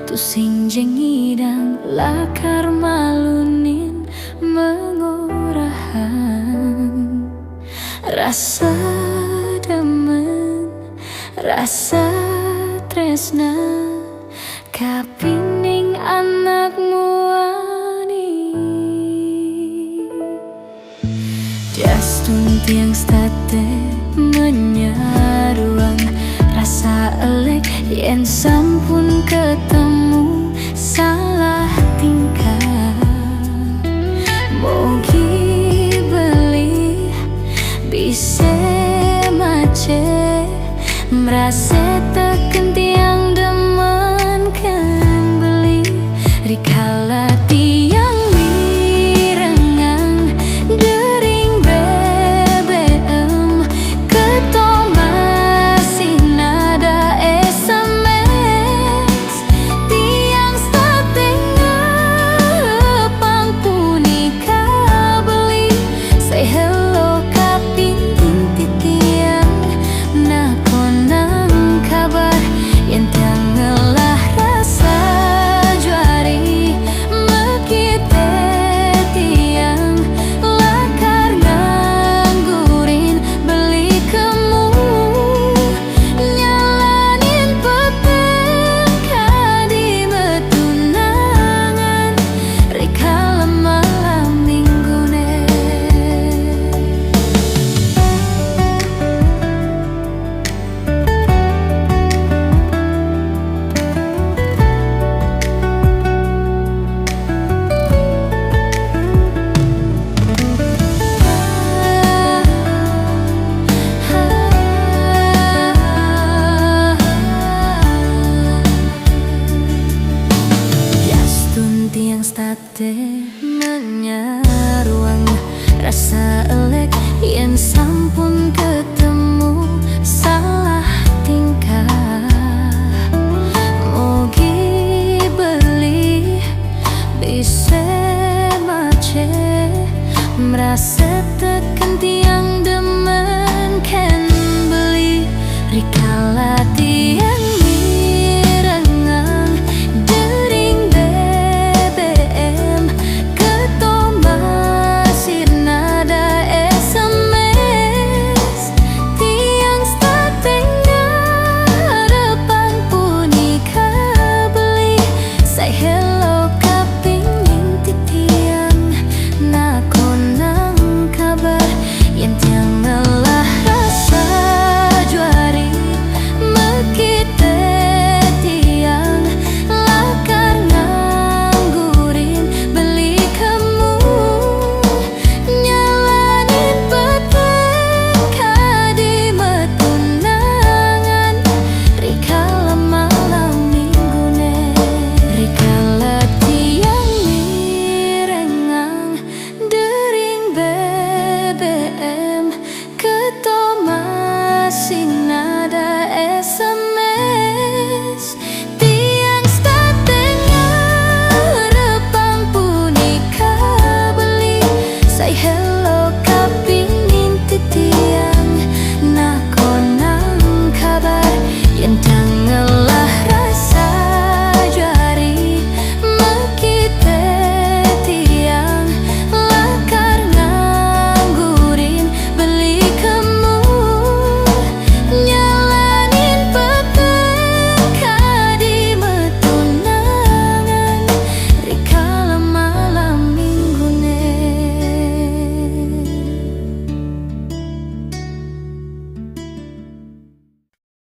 tu sing jengidang lakar malunin mengorahan rasa demen, rasa tresna kapining anakmu ani. Jastun tiang state menyaruang rasa elek yen sampun ketemu salah tingkah. Mogi beli bisa mace merasa teken tiang demen kan beli rikala tiang mirengang dering BBM ketong masih nada SMS tiang setengah pangpuni kabeli say hello kaping inti tiang nah konang kabar yang tiang ngelah rasa juari mekite tiang lakar nganggurin beli kemu nyalanin peteng kadi betunangan rikala malam minggune. Yastun tiang state